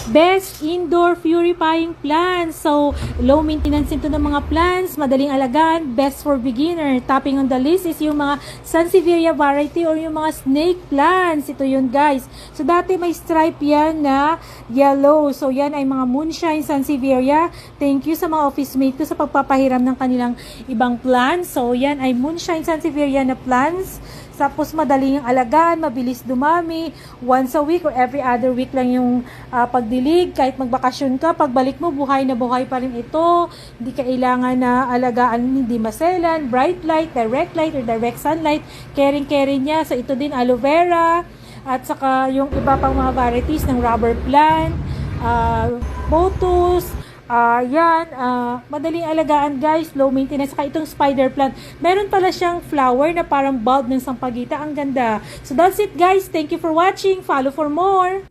Best indoor purifying plants. So, low maintenance ito ng mga plants, madaling alagaan, best for beginner. Topping on the list is yung mga Sansevieria variety or yung mga snake plants. Ito yun guys. So, dati may stripe yan na yellow. So, yan ay mga moonshine Sansevieria. Thank you sa mga office mate ko sa pagpapahiram ng kanilang ibang plants. So, yan ay moonshine Sansevieria na plants. Tapos madaling alagaan, mabilis dumami, once a week or every other week lang yung pagdilig. Kahit magbakasyon ka, pagbalik mo, buhay na buhay pa rin ito. Hindi kailangan na alagaan, hindi maselan, bright light, or direct sunlight. Caring niya. So ito din aloe vera, at saka yung iba pang mga varieties ng rubber plant, pothos, madaling alagaan guys, low maintenance. Saka itong spider plant, meron pala siyang flower na parang bulb ng sampagita, ang ganda. So that's it guys, thank you for watching, follow for more.